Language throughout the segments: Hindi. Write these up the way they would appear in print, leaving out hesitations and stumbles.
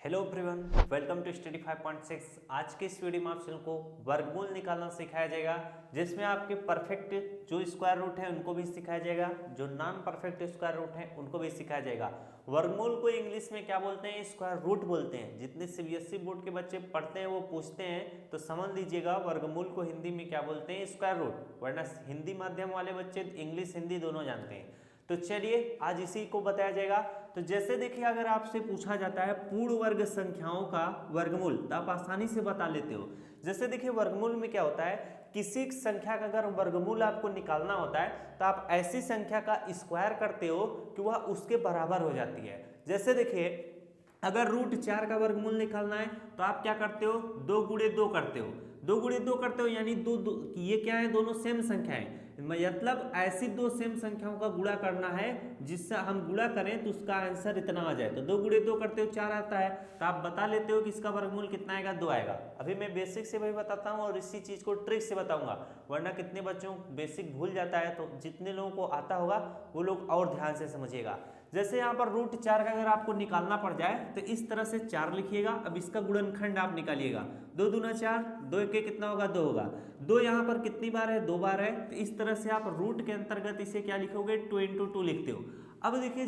Hello everyone, welcome to study 5.6। आज के इस वीडियो में आप सभी को वर्गमूल निकालना सिखाया जाएगा, जिसमें आपके परफेक्ट जो स्क्वायर रूट है उनको भी सिखाया जाएगा, जो नॉन परफेक्ट स्क्वायर रूट है उनको भी सिखाया जाएगा। वर्गमूल को इंग्लिश में क्या बोलते हैं? स्क्वायर रूट बोलते हैं। जितने सीबीएसई बोर्ड के बच्चे पढ़ते हैं वो पूछते हैं तो समझ लीजिएगा वर्गमूल को हिंदी में क्या बोलते हैं? Square root. वरना हिंदी माध्यम वाले बच्चे इंग्लिश हिंदी दोनों जानते हैं। तो चलिए आज इसी को बताया जाएगा। तो जैसे देखिए, अगर आपसे पूछा जाता है पूर्ण वर्ग संख्याओं का वर्गमूल तो आप आसानी से बता लेते हो। जैसे देखिए, वर्गमूल में क्या होता है, किसी संख्या का अगर वर्गमूल आपको निकालना होता है तो आप ऐसी संख्या का स्क्वायर करते हो कि वह उसके बराबर हो जाती है। जैसे देखिए, अगर √4 का वर्गमूल निकालना है तो आप क्या करते हो? 2 गुणे 2 करते हो। 2 गुणे 2 करते हो यानी ये क्या है? दोनों सेम संख्याएं। मतलब ऐसी दो सेम संख्याओं का गुणा करना है जिससे हम गुणा करें तो उसका आंसर इतना आ जाए। तो 2 गुणे 2 करते हो 4 आता है, तो आप बता लेते हो कि इसका वर्गमूल कितना आएगा? 2 आएगा। अभी मैं बेसिक से वही बताता हूँ और इसी चीज को ट्रिक से बताऊंगा, वरना कितने बच्चों बेसिक भूल जाता है। तो जितने लोगों को आता होगा वो लोग और ध्यान से समझिएगा। जैसे यहाँ पर √4 का अगर आपको निकालना पड़ जाए तो इस तरह से 4 लिखिएगा। अब इसका गुणनखंड आप निकालिएगा। 2 दूना 4, 2 एके कितना होगा? 2 होगा। 2 यहाँ पर कितनी बार है? 2 बार है। तो इस तरह से आप रूट के अंतर्गत इसे क्या लिखोगे? 2 × 2 लिखते हो। अब देखिए,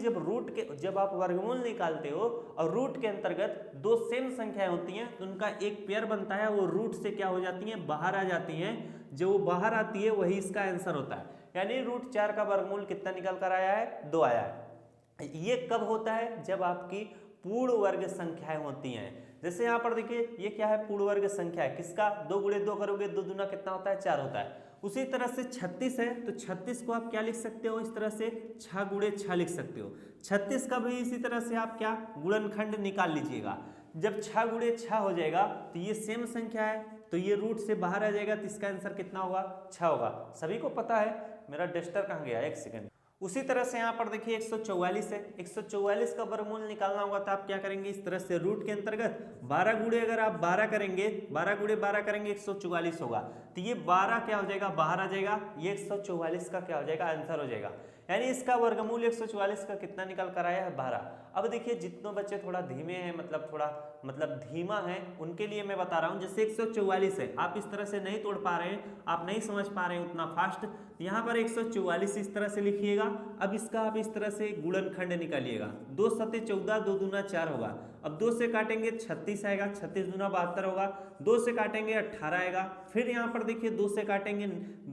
जब आप वर्गमूल निकालते हो और रूट के अंतर्गत दो सेम संख्याएं होती हैं तो उनका एक पेयर बनता है, वो रूट से क्या हो जाती हैं? बाहर आ जाती हैं। जो बाहर आती है वही इसका आंसर होता है। यानी √4 का वर्गमूल कितना निकल कर आया है? 2 आया है। ये कब होता है? जब आपकी पूर्ण वर्ग संख्याएं होती हैं। जैसे यहाँ पर देखिए, ये क्या है? पूर्ण वर्ग संख्या है। किसका? 2 गुणे 2 करोगे 2 दूना कितना होता है? 4 होता है। उसी तरह से 36 है तो 36 को आप क्या लिख सकते हो? इस तरह से 6 गुणे 6 लिख सकते हो। 36 का भी इसी तरह से आप क्या गुणनखंड निकाल लीजिएगा। जब 6 गुणे 6 हो जाएगा तो ये सेम संख्या है तो ये रूट से बाहर आ जाएगा, तो इसका आंसर कितना होगा? 6 होगा। सभी को पता है। मेरा डस्टर कहाँ गया? एक सेकंड। उसी तरह से यहाँ पर देखिए 144 है। 144 का वर्गमूल निकालना होगा तो आप क्या करेंगे? इस तरह से रूट के अंतर्गत 12 गुणे अगर आप 12 करेंगे, 12 गुणे 12 करेंगे 144 होगा। तो ये 12 क्या हो जाएगा? बाहर आ जाएगा। ये 144 का क्या हो जाएगा? आंसर हो जाएगा। यानी इसका वर्गमूल 144 का कितना निकल कर आया है? 12। अब देखिए, जितने बच्चे थोड़ा धीमे हैं, मतलब धीमा है, उनके लिए मैं बता रहा हूं। जैसे 144 है, आप इस तरह से नहीं तोड़ पा रहे हैं, आप नहीं समझ पा रहे हैं उतना फास्ट, यहाँ पर 144 इस तरह से लिखिएगा। अब इसका आप इस तरह से गुणनखंड निकालिएगा। 2 सते 14, 2 दूना 4 होगा। अब 2 से काटेंगे 36 आएगा, 36 दूना 72 होगा। 2 से काटेंगे 18 आएगा। फिर यहाँ पर देखिए 2 से काटेंगे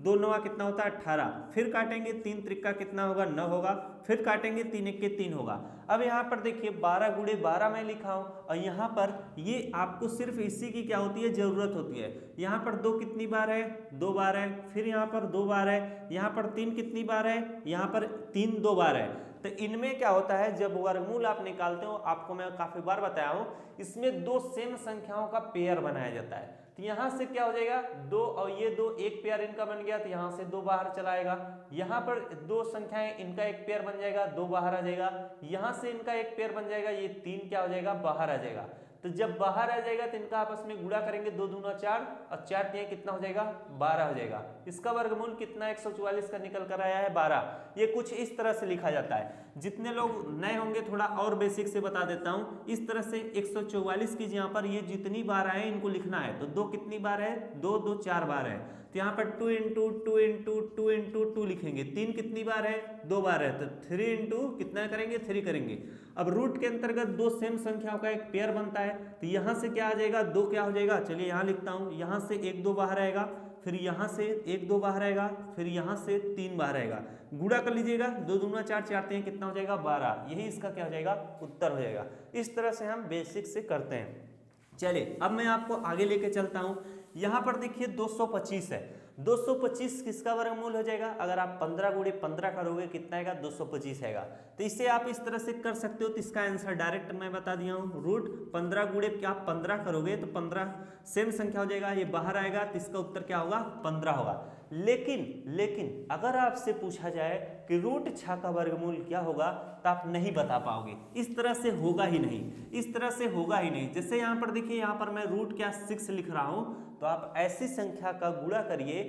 2 9 कितना होता है? 18। फिर काटेंगे 3 त्रिका कितना होगा? 9 होगा। फिर काटेंगे 3 एके 3 होगा। अब यहाँ पर देखिए 12 गुणे 12 मैं लिखा हूं और यहाँ पर ये आपको सिर्फ इसी की क्या होती है? जरूरत होती है। यहाँ पर 2 कितनी बार है? 2 बार है। फिर यहाँ पर 2 बार है। यहाँ पर 3 कितनी बार है? यहाँ पर 3 2 बार है। तो इनमें क्या होता है, जब वर्गमूल आप निकालते हो, आपको मैं काफी बार बताया हूं, इसमें दो सेम संख्याओं का पेयर बनाया जाता है। तो यहां से क्या हो जाएगा? 2 और ये 2 एक पेयर इनका बन गया, तो यहां से 2 बाहर चला आएगा। यहां पर दो संख्याएं, इनका एक पेयर बन जाएगा, 2 बाहर आ जाएगा। यहां से इनका एक पेयर बन जाएगा, ये 3 क्या हो जाएगा? बाहर आ जाएगा। तो जब बाहर आ जाएगा तो इनका आपस में गुणा करेंगे, 2 दूना 4 और 4 तिया कितना हो जाएगा? 12 हो जाएगा। इसका वर्गमूल कितना 144 का निकल कर आया है? 12। ये कुछ इस तरह से लिखा जाता है। जितने लोग नए होंगे थोड़ा और बेसिक से बता देता हूं। इस तरह से 144 की यहाँ पर ये जितनी बार आए इनको लिखना है। तो 2 कितनी बार है? 2 2 4 बार है। तो यहाँ पर 2 × 2 × 2 × 2 लिखेंगे। 3 कितनी बार है? 2 बार है। तो 3 × कितना करेंगे? 3 करेंगे। अब रूट के अंतर्गत दो सेम संख्याओं का एक पेयर बनता है, तो यहां से क्या आ जाएगा? 2 क्या हो जाएगा? चलिए यहां लिखता हूं। यहां से 1 2 बाहर आएगा, फिर यहां से 1 2 बाहर आएगा, फिर यहां से 3 बाहर आएगा। गुणा कर लीजिएगा। 2 दूना 4, 4 तिया कितना हो जाएगा? 12। यही इसका क्या हो जाएगा? उत्तर हो जाएगा। इस तरह से हम बेसिक से करते हैं। चलिए अब मैं आपको आगे लेके चलता हूं। यहां पर देखिए 225 है। 225 किसका वर्गमूल हो जाएगा? अगर आप 15 गुणे 15 करोगे कितना आएगा? 225 आएगा। तो इसे आप इस तरह से कर सकते हो। तो इसका आंसर डायरेक्ट मैं बता दिया हूं। रूट 15 गुणे क्या आप 15 करोगे तो 15 सेम संख्या हो जाएगा, ये बाहर आएगा, तो इसका उत्तर क्या होगा? 15 होगा। लेकिन अगर आपसे पूछा जाए कि √6 का वर्गमूल क्या होगा तो आप नहीं बता पाओगे। इस तरह से होगा ही नहीं, इस तरह से होगा ही नहीं। जैसे यहाँ पर देखिए, यहाँ पर मैं √6 लिख रहा हूं, तो आप ऐसी संख्या का गुणा करिए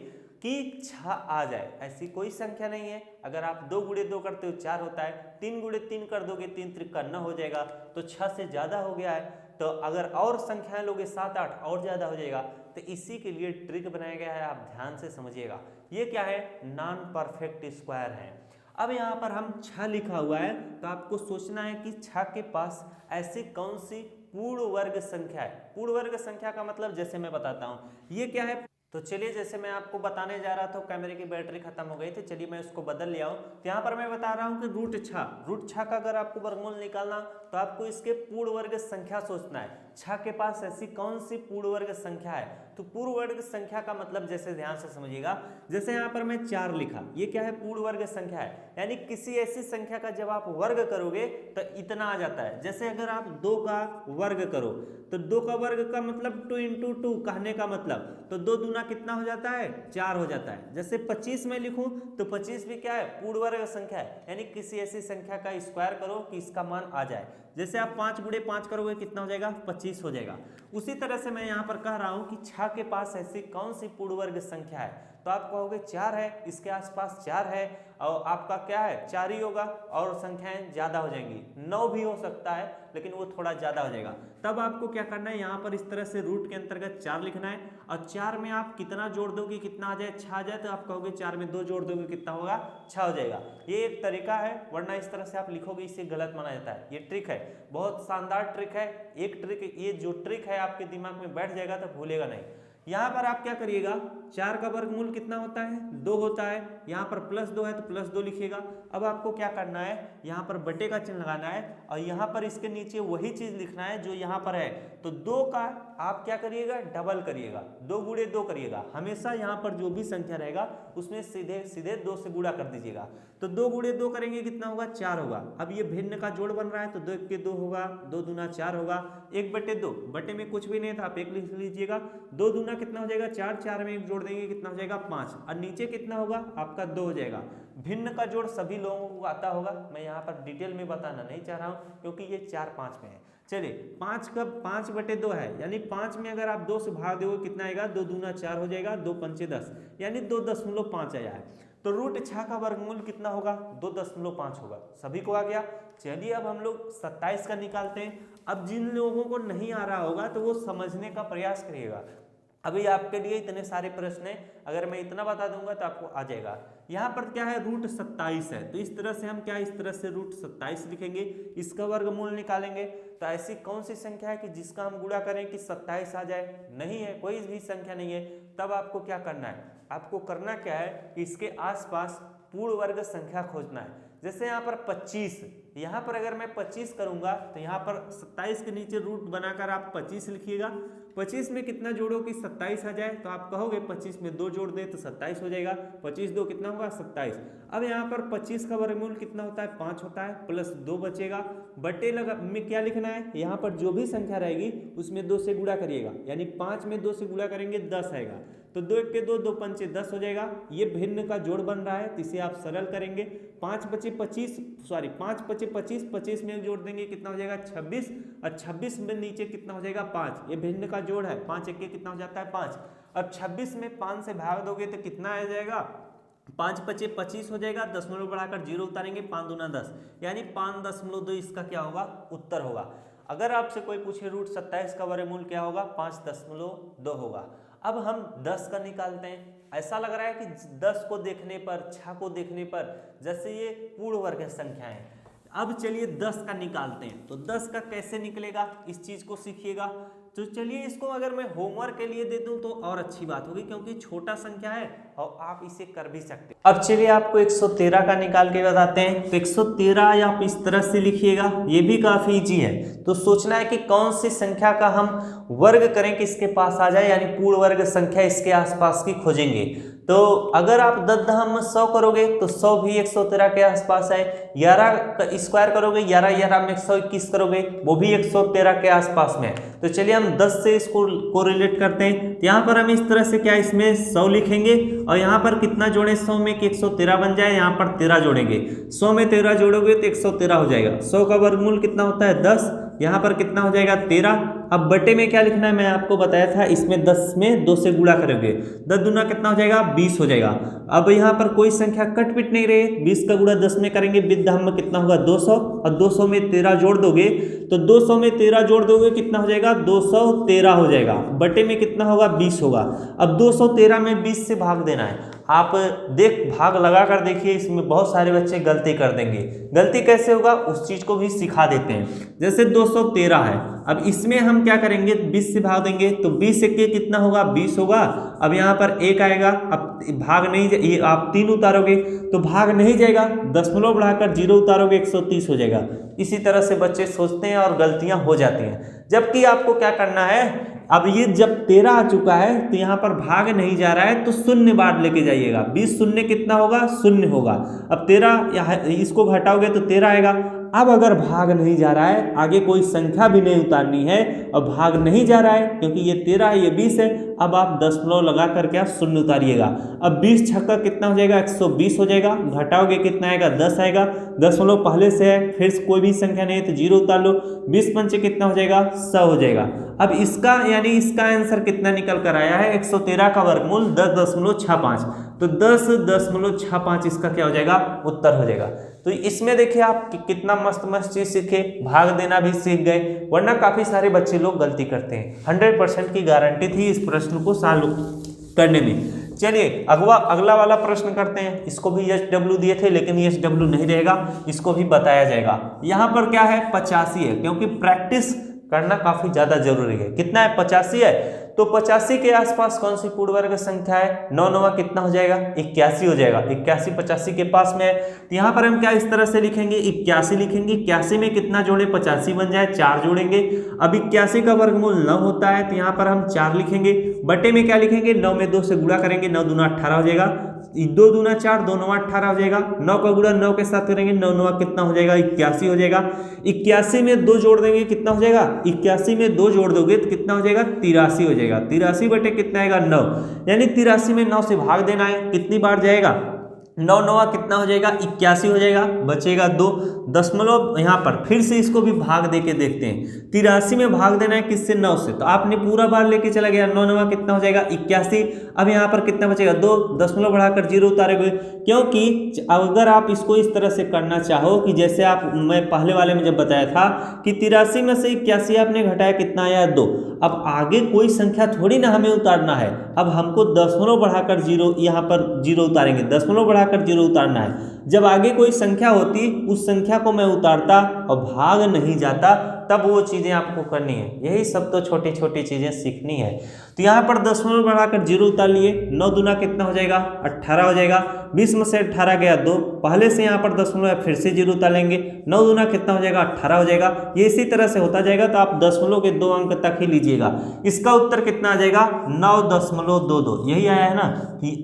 कि 6 आ जाए, ऐसी कोई संख्या नहीं है। अगर आप 2 गुणे 2 करते हो 4 होता है, 3 गुणे 3 कर दोगे 3 त्रिक 9 हो जाएगा, तो 6 से ज़्यादा हो गया है। तो अगर और संख्याएं लोगे 7 8 और ज़्यादा हो जाएगा। तो इसी के लिए ट्रिक बनाया गया है, आप ध्यान से समझिएगा। ये क्या है, नॉन परफेक्ट स्क्वायर है। अब यहाँ पर हम 6 लिखा हुआ है, तो आपको सोचना है कि 6 के पास ऐसी कौन सी पूर्ण वर्ग संख्या है। पूर्ण वर्ग संख्या का मतलब जैसे मैं बताता हूँ, ये क्या है। तो चलिए, जैसे मैं आपको बताने जा रहा था, कैमरे की बैटरी खत्म हो गई थी, चलिए मैं उसको बदल लिया हूँ। तो यहाँ पर मैं बता रहा हूँ कि रूट 6 का अगर आपको वर्गमूल निकालना, तो आपको इसके पूर्ण वर्ग संख्या सोचना है। 6 के पास ऐसी कौन सी पूर्ण वर्ग संख्या है। तो पूर्ण वर्ग संख्या का मतलब जैसे ध्यान से समझिएगा, जैसे यहाँ पर मैं 4 लिखा, ये क्या है, पूर्ण वर्ग संख्या है। यानी किसी ऐसी संख्या का जब आप वर्ग करोगे तो इतना आ जाता है। जैसे अगर आप 2 का वर्ग करो, तो 2 का वर्ग का मतलब 2 × 2 कहने का मतलब, तो 2 दूना कितना हो जाता है, 4 हो जाता है। जैसे 25 में लिखूं, तो 25 भी क्या है, पूर्ण वर्ग संख्या है। यानी किसी ऐसी संख्या का स्क्वायर करो कि इसका मान आ जाए। जैसे आप 5 गुणे 5 करोगे, कितना हो जाएगा, 25 हो जाएगा। उसी तरह से मैं यहाँ पर कह रहा हूँ कि 6 के पास ऐसी कौन सी पूर्ण वर्ग संख्या है। तो आप कहोगे 4 है, इसके आसपास 4 है, और आपका क्या है, 4 ही होगा, और संख्याएं ज्यादा हो जाएंगी। 9 भी हो सकता है, लेकिन वो थोड़ा ज्यादा हो जाएगा। तब आपको क्या करना है, यहाँ पर इस तरह से रूट के अंतर्गत 4 लिखना है, और 4 में आप कितना जोड़ दोगे, कितना आ जाए, 6 आ जाए, तो आप कहोगे 4 में 2 जोड़ दोगे, कितना होगा, 6 हो जाएगा। ये एक तरीका है, वरना इस तरह से आप लिखोगे, इससे गलत माना जाता है। ये ट्रिक है, बहुत शानदार ट्रिक है। एक ट्रिक, ये जो ट्रिक है आपके दिमाग में बैठ जाएगा तो भूलेगा नहीं। यहाँ पर आप क्या करिएगा, 4 का वर्गमूल कितना होता है, 2 होता है। यहाँ पर +2 है तो +2 लिखिएगा। अब आपको क्या करना है, यहाँ पर बटे का चिन्ह लगाना है, और यहाँ पर इसके नीचे वही चीज लिखना है जो यहाँ पर है। तो 2 का आप क्या करिएगा, डबल करिएगा, 2 गुणे 2 करिएगा। हमेशा यहाँ पर जो भी संख्या रहेगा उसमें सीधे सीधे 2 से गुणा कर दीजिएगा। तो 2 गुणे 2 करेंगे, कितना होगा, 4 होगा। अब ये भिन्न का जोड़ बन रहा है, तो 2 × 2 होगा, 2 दूना 4 होगा, 1/2। बटे में कुछ भी नहीं था, आप 1 लिख लीजिएगा। 2 दूना कितना हो जाएगा, 4, 4 में 1 जोड़ देंगे, कितना हो जाएगा, 5। और नीचे कितना होगा आपका, 2 हो जाएगा। भिन्न का जोड़ सभी लोगों को आता होगा, मैं यहाँ पर डिटेल में बताना नहीं चाह रहा हूँ, क्योंकि ये 4 5 में है। चलिए, 5 का 5/2 है, यानी 5 में अगर आप 2 से भाग दोगे, कितना आएगा, 2 दूना 4 हो जाएगा, 2 पंचे 10, यानी 2.5 आया है। तो रूट 6 का वर्गमूल कितना होगा, 2.5 होगा। सभी को आ गया। चलिए, अब हम लोग 27 का निकालते हैं। अब जिन लोगों को नहीं आ रहा होगा तो वो समझने का प्रयास करिएगा। अभी आपके लिए इतने सारे प्रश्न हैं, अगर मैं इतना बता दूंगा तो आपको आ जाएगा। यहाँ पर क्या है, रूट 27 है, तो इस तरह से हम क्या, इस तरह से रूट 27 लिखेंगे, इसका वर्गमूल निकालेंगे। तो ऐसी कौन सी संख्या है कि जिसका हम गुणा करें कि 27 आ जाए, नहीं है, कोई भी संख्या नहीं है। तब आपको क्या करना है, आपको करना क्या है, इसके आसपास पूर्ण वर्ग संख्या खोजना है। जैसे यहाँ पर 25, यहाँ पर अगर मैं 25 करूंगा, तो यहाँ पर 27 के नीचे रूट बनाकर आप 25 लिखिएगा। 25 में कितना जोड़ो कि 27 आ जाए, तो आप कहोगे 25 में 2 जोड़ दे तो 27 हो जाएगा। 25 2 कितना होगा, 27। अब यहाँ पर 25 का वर्गमूल कितना होता है, 5 होता है, +2 बचेगा। बटे लगा में क्या लिखना है, यहाँ पर जो भी संख्या रहेगी उसमें 2 से गुणा करिएगा, यानी 5 में 2 से गुणा करेंगे 10 आएगा। तो 2 × 2 2 पंचे 10 हो जाएगा। ये भिन्न का जोड़ बन रहा है, तो इसे आप सरल करेंगे। 5 बचे 25, 25 में जोड़ देंगे, कितना हो जाएगा, 26। और 26 में नीचे कितना हो जाएगा, 5। ये भिन्न का जोड़ है, 5 × 1 कितना हो जाता है, 5। अब 26 में 5 से भाग दोगे तो कितना आ जाएगा, 5 बचे 25 हो जाएगा। दशमलव बढ़ाकर 0 उतारेंगे, 5 दूना 10, यानी 5.2 इसका क्या होगा, उत्तर होगा। अगर आपसे कोई पूछे रूट 27 का वर्गमूल क्या होगा, 5.2 होगा। अब हम 10 का निकालते हैं। ऐसा लग रहा है कि 10 को देखने पर, 6 को देखने पर जैसे ये पूर्ण वर्ग संख्याएं। अब चलिए 10 का निकालते हैं। तो 10 का कैसे निकलेगा, इस चीज को सीखिएगा। तो चलिए, इसको अगर मैं होमवर्क के लिए दे दूं तो और अच्छी बात होगी, क्योंकि छोटा संख्या है और आप इसे कर भी सकते हैं। अब चलिए आपको 113 का निकाल के बताते हैं। तो 113 आप इस तरह से लिखिएगा, ये भी काफी इजी है। तो सोचना है कि कौन सी संख्या का हम वर्ग करें कि इसके पास आ जाए, यानी पूर्ण वर्ग संख्या इसके आसपास की खोजेंगे। तो अगर आप 10 करोगे तो 100 भी 113 के आसपास है। 11 का स्क्वायर करोगे, 11 में 121 करोगे, वो भी 113 के आसपास में है। तो चलिए हम 10 से इसको कोरिलेट करते हैं। तो यहाँ पर हम इस तरह से क्या, इसमें 100 लिखेंगे, और यहाँ पर कितना जोड़े 100 में कि 113 बन जाए, यहाँ पर 13 जोड़ेंगे। 100 में 13 जोड़ोगे तो 113 हो जाएगा। 100 का वर्गमूल कितना होता है, 10। यहाँ पर कितना हो जाएगा 13। अब बटे में क्या लिखना है, मैं आपको बताया था, इसमें 10 में 2 से गुणा करोगे, 10 दूना कितना हो जाएगा 20 हो जाएगा। अब यहाँ पर कोई संख्या कट पिट नहीं रही, 20 का गुणा 10 में करेंगे, विद्याम में कितना होगा 200, और 200 में 13 जोड़ दोगे तो 200 में 13 जोड़ दोगे कितना हो जाएगा 213 हो जाएगा। बटे में कितना होगा 20 होगा। अब 213 में 20 से भाग देना है। आप भाग लगा कर देखिए, इसमें बहुत सारे बच्चे गलती कर देंगे। गलती कैसे होगा उस चीज को भी सिखा देते हैं। जैसे 213 है, अब इसमें हम क्या करेंगे 20 से भाग देंगे तो 20 से कितना होगा 20 होगा। अब यहाँ पर 1 आएगा, अब भाग नहीं, आप 3 उतारोगे तो भाग नहीं जाएगा, दशमलव बढ़ाकर 0 उतारोगे 130 हो जाएगा। इसी तरह से बच्चे सोचते हैं और गलतियां हो जाती हैं। जबकि आपको क्या करना है, अब ये जब 13 आ चुका है तो यहाँ पर भाग नहीं जा रहा है तो शून्य बार लेके जाइएगा। 20 शून्य कितना होगा 0 होगा। अब 13 इसको घटाओगे तो 13 आएगा। अब अगर भाग नहीं जा रहा है, आगे कोई संख्या भी नहीं उतारनी है और भाग नहीं जा रहा है क्योंकि ये 13 है ये 20 है, अब आप दशमलव लगा करके आप शून्य उतारिएगा। अब 20 छक्का कितना हो जाएगा 120 हो जाएगा। घटाओगे कितना आएगा 10 आएगा, दशमलव पहले से है, फिर कोई भी संख्या नहीं है तो 0 उतार लो, 20 पंचे कितना हो जाएगा 100 हो जाएगा। अब इसका यानी इसका आंसर कितना निकल कर आया है 113 का वर्गमूल 10.65, तो 10.65 इसका क्या हो जाएगा उत्तर हो जाएगा। तो इसमें देखिए आप कितना मस्त मस्त चीज सीखे, भाग देना भी सीख गए, वरना काफी सारे बच्चे लोग गलती करते हैं। 100% की गारंटी थी इस प्रश्न को सॉल्व करने में। चलिए अगला वाला प्रश्न करते हैं। इसको भी SW दिए थे लेकिन SW नहीं रहेगा, इसको भी बताया जाएगा। यहाँ पर क्या है 85 है, क्योंकि प्रैक्टिस करना काफी ज्यादा जरूरी है। कितना है 85 है, तो 85 के आसपास कौन सी पूर्ण वर्ग संख्या है, 9 9 कितना हो जाएगा 81 हो जाएगा। 81 85 के पास में है, तो यहाँ पर हम क्या इस तरह से लिखेंगे 81 लिखेंगे। 81 में कितना जोड़े 85 बन जाए, 4 जोड़ेंगे। अब 81 का वर्गमूल 9 होता है तो यहाँ पर हम 4 लिखेंगे। बटे में क्या लिखेंगे 9 में 2 से गुणा करेंगे, 9 दूना 18 हो जाएगा, 2 दूना 4 2 9 18 हो जाएगा। 9 का गुणा 9 के साथ करेंगे, 9 9 कितना हो जाएगा 81 हो जाएगा। 81 में 2 जोड़ देंगे कितना हो जाएगा, 81 में 2 जोड़ दोगे तो कितना हो जाएगा 83 हो जाएगा। 83 बटे कितना आएगा 9, यानी 83 में 9 से भाग देना है। कितनी बार जाएगा 9 9 कितना हो जाएगा 81 हो जाएगा, बचेगा 2 दशमलव। यहाँ पर फिर से इसको भी भाग दे के देखते हैं। 83 में भाग देना है किससे 9 से, तो आपने पूरा बार लेके चला गया, 9 9 कितना हो जाएगा 81। अब यहाँ पर कितना बचेगा 2, दशमलव बढ़ाकर 0 उतारेंगे, क्योंकि अगर आप इसको इस तरह से करना चाहो कि जैसे मैं पहले वाले में जब बताया था कि 83 में से 81 आपने घटाया कितना आया 2। अब आगे कोई संख्या थोड़ी ना हमें उतारना है, अब हमको दशमलव बढ़ाकर 0 यहाँ पर 0 उतारेंगे, दशमलव बढ़ाकर 0 उतारना है। जब आगे कोई संख्या होती उस संख्या को मैं उतारता और भाग नहीं जाता, तब वो चीजें आपको करनी है। यही सब तो छोटी छोटी चीजें सीखनी है। तो यहाँ पर दशमलव बढ़ाकर 0 उतार लिए, 9 दूना कितना हो जाएगा 18 हो जाएगा। 20 में से 18 गया 2, पहले से यहाँ पर दशमलव फिर से 0 उतार लेंगे, 9 दूना कितना हो जाएगा 18 हो जाएगा। ये इसी तरह से होता जाएगा, तो आप दशमलव के 2 अंक तक ही लीजिएगा। इसका उत्तर कितना आ जाएगा 9.22, यही आया है ना।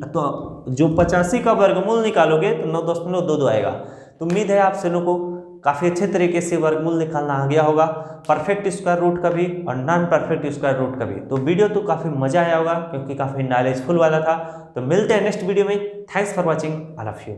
तो जो 85 का वर्गमूल निकालोगे तो 9.22 आएगा। तो उम्मीद है आप सभी को काफ़ी अच्छे तरीके से वर्गमूल निकालना आ गया होगा, परफेक्ट स्क्वायर रूट का भी और नॉन परफेक्ट स्क्वायर रूट का भी। तो वीडियो तो काफ़ी मजा आया होगा क्योंकि काफ़ी नॉलेजफुल वाला था। तो मिलते हैं नेक्स्ट वीडियो में। Thanks for watching, I love you.